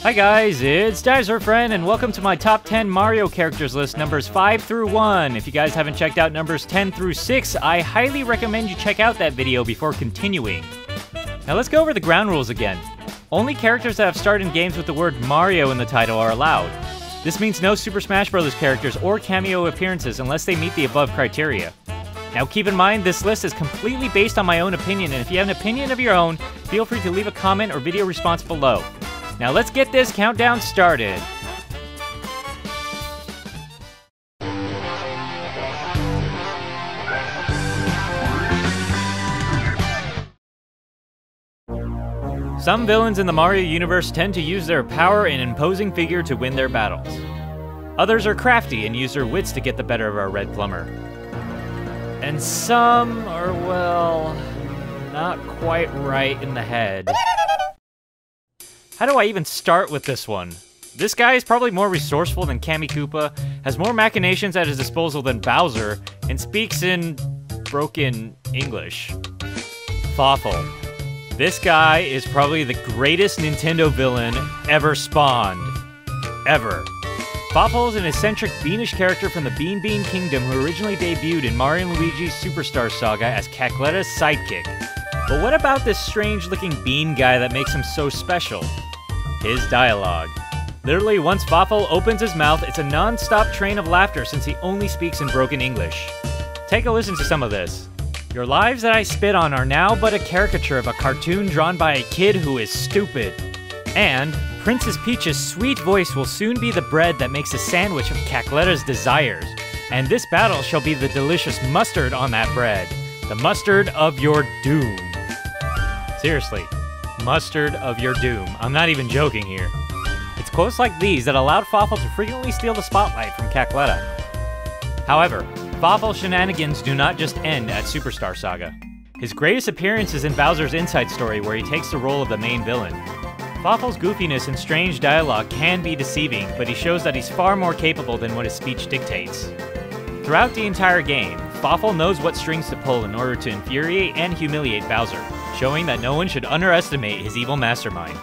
Hi guys, it's DinosaurFriend and welcome to my top 10 Mario characters list, numbers 5 through 1. If you guys haven't checked out numbers 10 through 6, I highly recommend you check out that video before continuing. Now let's go over the ground rules again. Only characters that have starred in games with the word Mario in the title are allowed. This means no Super Smash Bros. Characters or cameo appearances unless they meet the above criteria. Now keep in mind, this list is completely based on my own opinion, and if you have an opinion of your own, feel free to leave a comment or video response below. Now let's get this countdown started. Some villains in the Mario universe tend to use their power and imposing figure to win their battles. Others are crafty and use their wits to get the better of our red plumber. And some are, well, not quite right in the head. How do I even start with this one? This guy is probably more resourceful than Koopa, has more machinations at his disposal than Bowser, and speaks in broken English. Fawful. This guy is probably the greatest Nintendo villain ever spawned. Ever. Fawful is an eccentric beanish character from the Bean Bean Kingdom who originally debuted in Mario & Luigi's Superstar Saga as Cackleta's sidekick. But what about this strange-looking bean guy that makes him so special? His dialogue. Literally, once Fawful opens his mouth, it's a non-stop train of laughter since he only speaks in broken English. Take a listen to some of this. Your lives that I spit on are now but a caricature of a cartoon drawn by a kid who is stupid. And Princess Peach's sweet voice will soon be the bread that makes a sandwich of Cackleta's desires. And this battle shall be the delicious mustard on that bread. The mustard of your doom. Seriously, mustard of your doom. I'm not even joking here. It's quotes like these that allowed Fawful to frequently steal the spotlight from Cackleta. However, Fawful's shenanigans do not just end at Superstar Saga. His greatest appearance is in Bowser's Inside Story, where he takes the role of the main villain. Fawful's goofiness and strange dialogue can be deceiving, but he shows that he's far more capable than what his speech dictates. Throughout the entire game, Fawful knows what strings to pull in order to infuriate and humiliate Bowser, showing that no one should underestimate his evil mastermind.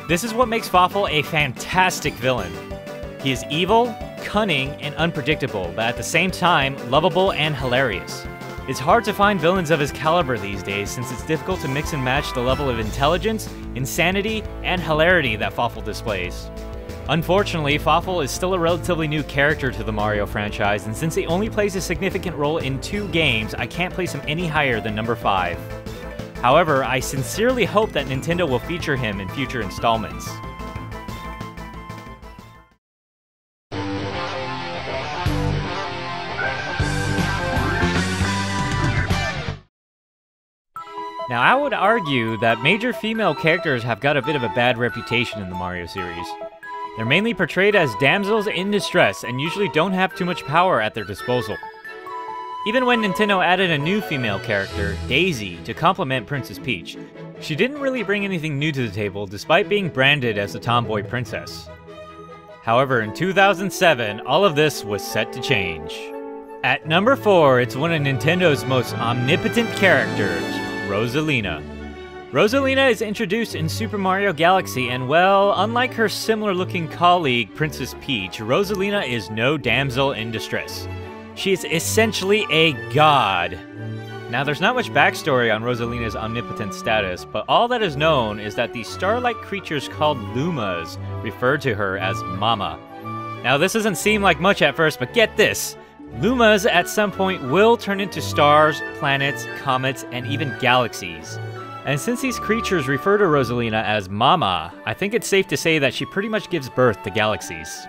This is what makes Fawful a fantastic villain. He is evil, cunning, and unpredictable, but at the same time, lovable and hilarious. It's hard to find villains of his caliber these days since it's difficult to mix and match the level of intelligence, insanity, and hilarity that Fawful displays. Unfortunately, Fawful is still a relatively new character to the Mario franchise, and since he only plays a significant role in 2 games, I can't place him any higher than number 5. However, I sincerely hope that Nintendo will feature him in future installments. Now, I would argue that major female characters have got a bit of a bad reputation in the Mario series. They're mainly portrayed as damsels in distress and usually don't have too much power at their disposal. Even when Nintendo added a new female character, Daisy, to complement Princess Peach, she didn't really bring anything new to the table despite being branded as a tomboy princess. However, in 2007, all of this was set to change. At number 4, it's one of Nintendo's most omnipotent characters, Rosalina. Rosalina is introduced in Super Mario Galaxy, and well, unlike her similar-looking colleague, Princess Peach, Rosalina is no damsel in distress. She is essentially a god. Now, there's not much backstory on Rosalina's omnipotent status, but all that is known is that these star-like creatures called Lumas refer to her as Mama. Now, this doesn't seem like much at first, but get this! Lumas at some point will turn into stars, planets, comets, and even galaxies. And since these creatures refer to Rosalina as Mama, I think it's safe to say that she pretty much gives birth to galaxies.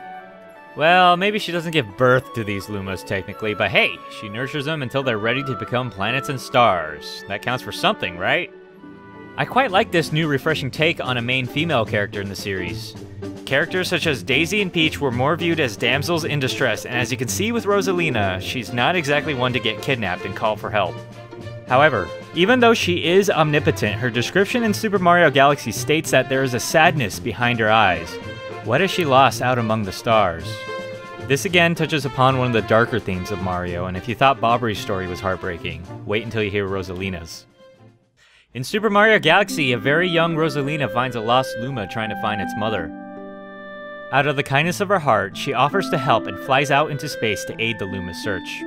Well, maybe she doesn't give birth to these Lumas technically, but hey, she nurtures them until they're ready to become planets and stars. That counts for something, right? I quite like this new refreshing take on a main female character in the series. Characters such as Daisy and Peach were more viewed as damsels in distress, and as you can see with Rosalina, she's not exactly one to get kidnapped and call for help. However, even though she is omnipotent, her description in Super Mario Galaxy states that there is a sadness behind her eyes. What has she lost out among the stars? This again touches upon one of the darker themes of Mario, and if you thought Bobbery's story was heartbreaking, wait until you hear Rosalina's. In Super Mario Galaxy, a very young Rosalina finds a lost Luma trying to find its mother. Out of the kindness of her heart, she offers to help and flies out into space to aid the Loomis search.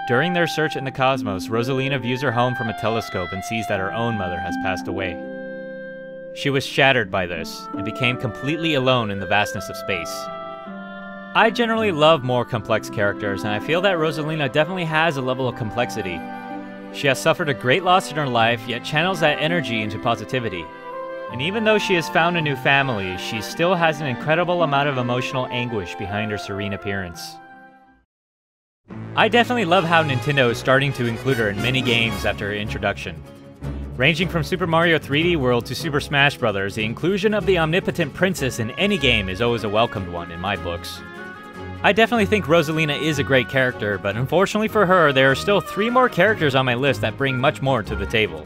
During their search in the cosmos, Rosalina views her home from a telescope and sees that her own mother has passed away. She was shattered by this, and became completely alone in the vastness of space. I generally love more complex characters, and I feel that Rosalina definitely has a level of complexity. She has suffered a great loss in her life, yet channels that energy into positivity. And even though she has found a new family, she still has an incredible amount of emotional anguish behind her serene appearance. I definitely love how Nintendo is starting to include her in many games after her introduction. Ranging from Super Mario 3D World to Super Smash Bros., the inclusion of the omnipotent princess in any game is always a welcomed one in my books. I definitely think Rosalina is a great character, but unfortunately for her, there are still 3 more characters on my list that bring much more to the table.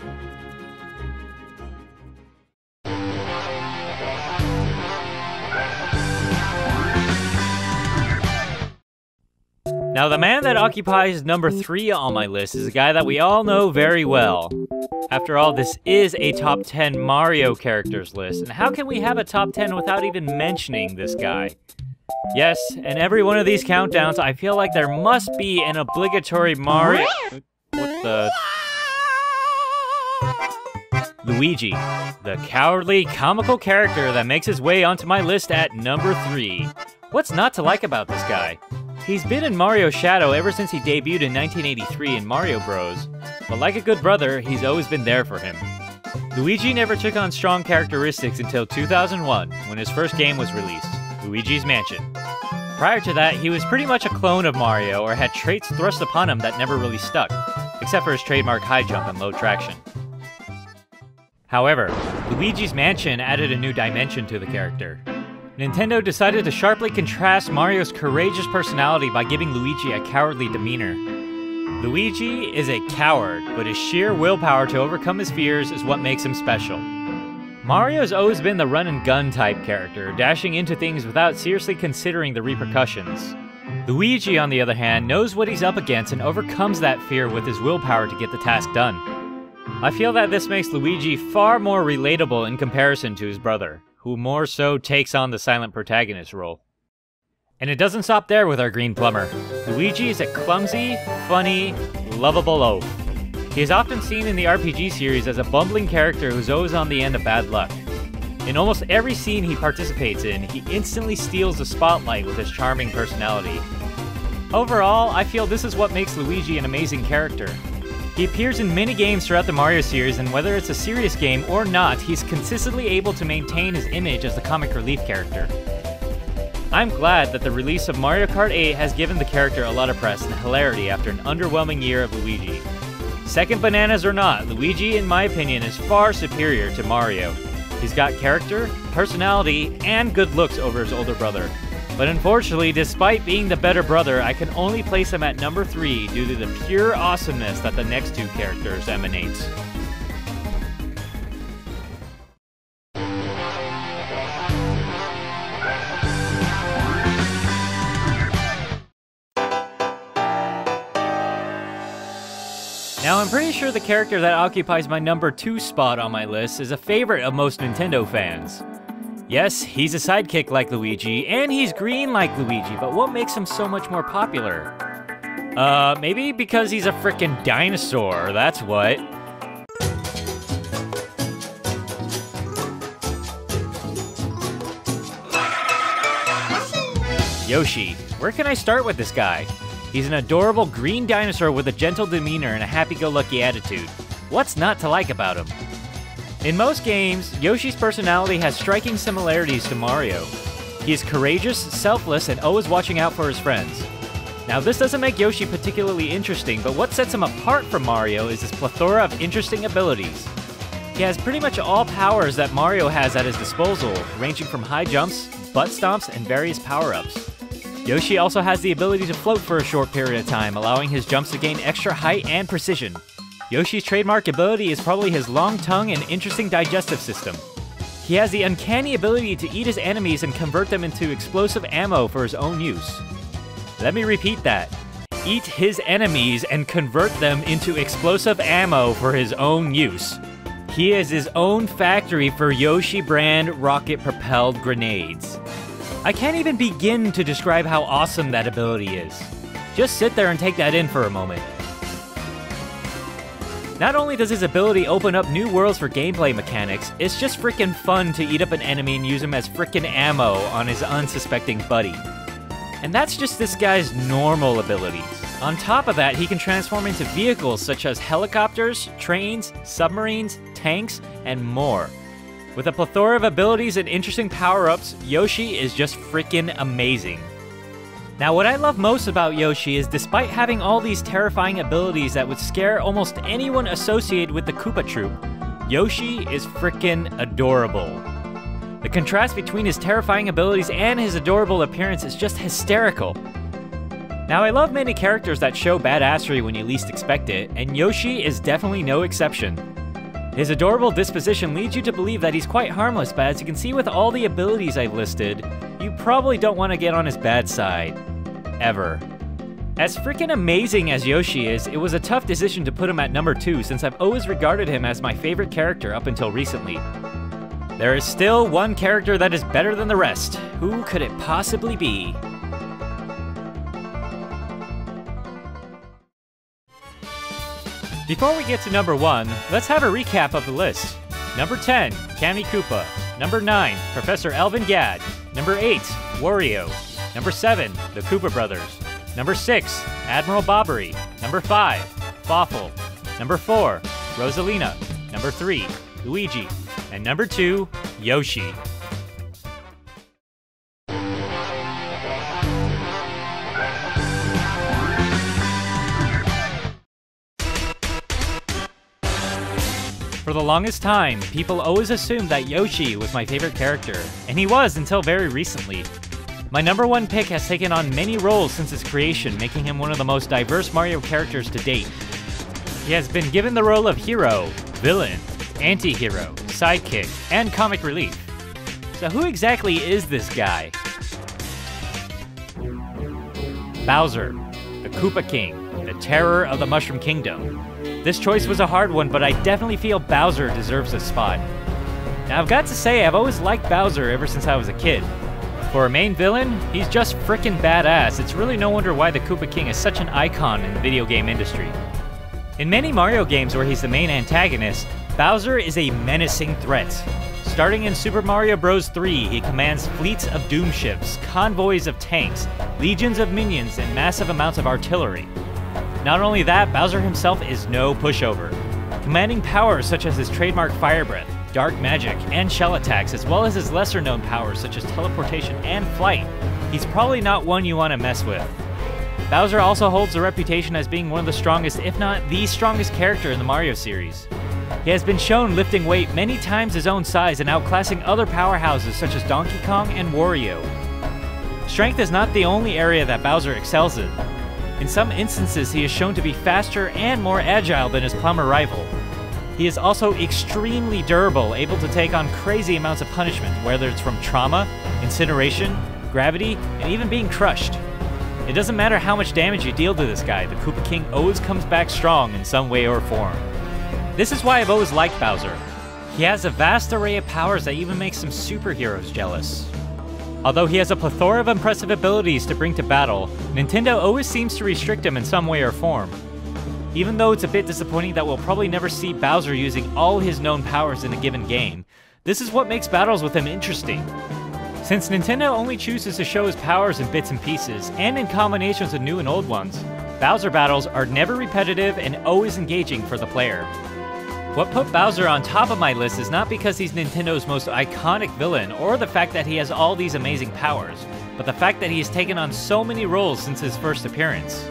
Now, the man that occupies number 3 on my list is a guy that we all know very well. After all, this is a top 10 Mario characters list, and how can we have a top 10 without even mentioning this guy? Yes, in every one of these countdowns, I feel like there must be an obligatory Mario... What the... Luigi, the cowardly, comical character that makes his way onto my list at number 3. What's not to like about this guy? He's been in Mario's shadow ever since he debuted in 1983 in Mario Bros, but like a good brother, he's always been there for him. Luigi never took on strong characteristics until 2001, when his first game was released, Luigi's Mansion. Prior to that, he was pretty much a clone of Mario, or had traits thrust upon him that never really stuck, except for his trademark high jump and low traction. However, Luigi's Mansion added a new dimension to the character. Nintendo decided to sharply contrast Mario's courageous personality by giving Luigi a cowardly demeanor. Luigi is a coward, but his sheer willpower to overcome his fears is what makes him special. Mario's always been the run-and-gun type character, dashing into things without seriously considering the repercussions. Luigi, on the other hand, knows what he's up against and overcomes that fear with his willpower to get the task done. I feel that this makes Luigi far more relatable in comparison to his brother, who more so takes on the silent protagonist role. And it doesn't stop there with our green plumber. Luigi is a clumsy, funny, lovable oaf. He is often seen in the RPG series as a bumbling character who's always on the end of bad luck. In almost every scene he participates in, he instantly steals the spotlight with his charming personality. Overall, I feel this is what makes Luigi an amazing character. He appears in many games throughout the Mario series, and whether it's a serious game or not, he's consistently able to maintain his image as the comic relief character. I'm glad that the release of Mario Kart 8 has given the character a lot of press and hilarity after an underwhelming year of Luigi. Second bananas or not, Luigi, in my opinion, is far superior to Mario. He's got character, personality, and good looks over his older brother. But unfortunately, despite being the better brother, I can only place him at number 3 due to the pure awesomeness that the next 2 characters emanate. Now, I'm pretty sure the character that occupies my number 2 spot on my list is a favorite of most Nintendo fans. Yes, he's a sidekick like Luigi, and he's green like Luigi, but what makes him so much more popular? Maybe because he's a frickin' dinosaur, that's what. Yoshi. Where can I start with this guy? He's an adorable green dinosaur with a gentle demeanor and a happy-go-lucky attitude. What's not to like about him? In most games, Yoshi's personality has striking similarities to Mario. He is courageous, selfless, and always watching out for his friends. Now, this doesn't make Yoshi particularly interesting, but what sets him apart from Mario is his plethora of interesting abilities. He has pretty much all powers that Mario has at his disposal, ranging from high jumps, butt stomps, and various power-ups. Yoshi also has the ability to float for a short period of time, allowing his jumps to gain extra height and precision. Yoshi's trademark ability is probably his long tongue and interesting digestive system. He has the uncanny ability to eat his enemies and convert them into explosive ammo for his own use. Let me repeat that. Eat his enemies and convert them into explosive ammo for his own use. He has his own factory for Yoshi brand rocket-propelled grenades. I can't even begin to describe how awesome that ability is. Just sit there and take that in for a moment. Not only does his ability open up new worlds for gameplay mechanics, it's just freaking fun to eat up an enemy and use him as freaking ammo on his unsuspecting buddy. And that's just this guy's normal abilities. On top of that, he can transform into vehicles such as helicopters, trains, submarines, tanks, and more. With a plethora of abilities and interesting power-ups, Yoshi is just freaking amazing. Now, what I love most about Yoshi is despite having all these terrifying abilities that would scare almost anyone associated with the Koopa Troop, Yoshi is freaking adorable. The contrast between his terrifying abilities and his adorable appearance is just hysterical. Now, I love many characters that show badassery when you least expect it, and Yoshi is definitely no exception. His adorable disposition leads you to believe that he's quite harmless, but as you can see with all the abilities I've listed, you probably don't want to get on his bad side. Ever. As freaking amazing as Yoshi is, it was a tough decision to put him at number 2 since I've always regarded him as my favorite character up until recently. There is still one character that is better than the rest. Who could it possibly be? Before we get to number 1, let's have a recap of the list. Number 10, Cammy Koopa. Number 9, Professor Elvin Gadd. Number 8, Wario. Number 7, the Koopa Brothers. Number 6, Admiral Bobbery. Number 5, Fawful. Number 4, Rosalina. Number 3, Luigi. And number 2, Yoshi. For the longest time, people always assumed that Yoshi was my favorite character, and he was until very recently. My number 1 pick has taken on many roles since its creation, making him one of the most diverse Mario characters to date. He has been given the role of hero, villain, anti-hero, sidekick, and comic relief. So who exactly is this guy? Bowser, the Koopa King, the terror of the Mushroom Kingdom. This choice was a hard one, but I definitely feel Bowser deserves a spot. Now I've got to say, I've always liked Bowser ever since I was a kid. For a main villain, he's just frickin' badass. It's really no wonder why the Koopa King is such an icon in the video game industry. In many Mario games where he's the main antagonist, Bowser is a menacing threat. Starting in Super Mario Bros. 3, he commands fleets of doom ships, convoys of tanks, legions of minions, and massive amounts of artillery. Not only that, Bowser himself is no pushover. Commanding powers such as his trademark Fire Breath, Dark Magic, and Shell Attacks, as well as his lesser-known powers such as Teleportation and Flight, he's probably not one you want to mess with. Bowser also holds the reputation as being one of the strongest, if not the strongest character in the Mario series. He has been shown lifting weight many times his own size and outclassing other powerhouses such as Donkey Kong and Wario. Strength is not the only area that Bowser excels in. In some instances, he is shown to be faster and more agile than his plumber rival. He is also extremely durable, able to take on crazy amounts of punishment, whether it's from trauma, incineration, gravity, and even being crushed. It doesn't matter how much damage you deal to this guy, the Koopa King always comes back strong in some way or form. This is why I've always liked Bowser. He has a vast array of powers that even make some superheroes jealous. Although he has a plethora of impressive abilities to bring to battle, Nintendo always seems to restrict him in some way or form. Even though it's a bit disappointing that we'll probably never see Bowser using all his known powers in a given game, this is what makes battles with him interesting. Since Nintendo only chooses to show his powers in bits and pieces, and in combinations of new and old ones, Bowser battles are never repetitive and always engaging for the player. What put Bowser on top of my list is not because he's Nintendo's most iconic villain or the fact that he has all these amazing powers, but the fact that he has taken on so many roles since his first appearance.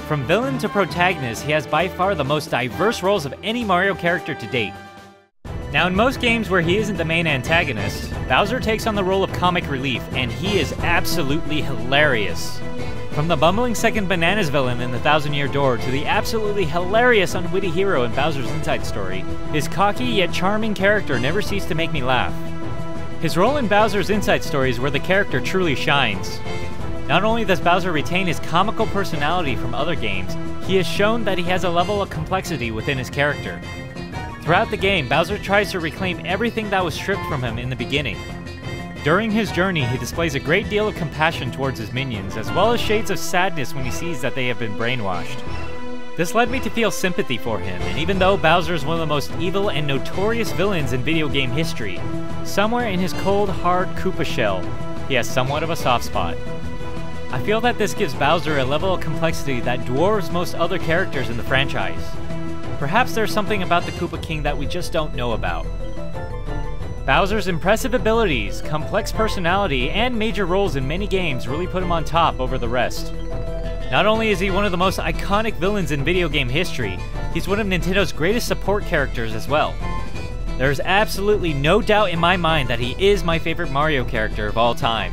From villain to protagonist, he has by far the most diverse roles of any Mario character to date. Now, in most games where he isn't the main antagonist, Bowser takes on the role of comic relief, and he is absolutely hilarious. From the bumbling second Bananas villain in the Thousand Year Door to the absolutely hilarious unwitty hero in Bowser's Inside Story, his cocky yet charming character never ceased to make me laugh. His role in Bowser's Inside Story is where the character truly shines. Not only does Bowser retain his comical personality from other games, he has shown that he has a level of complexity within his character. Throughout the game, Bowser tries to reclaim everything that was stripped from him in the beginning. During his journey, he displays a great deal of compassion towards his minions, as well as shades of sadness when he sees that they have been brainwashed. This led me to feel sympathy for him, and even though Bowser is one of the most evil and notorious villains in video game history, somewhere in his cold, hard Koopa shell, he has somewhat of a soft spot. I feel that this gives Bowser a level of complexity that dwarfs most other characters in the franchise. Perhaps there's something about the Koopa King that we just don't know about. Bowser's impressive abilities, complex personality, and major roles in many games really put him on top over the rest. Not only is he one of the most iconic villains in video game history, he's one of Nintendo's greatest support characters as well. There's absolutely no doubt in my mind that he is my favorite Mario character of all time.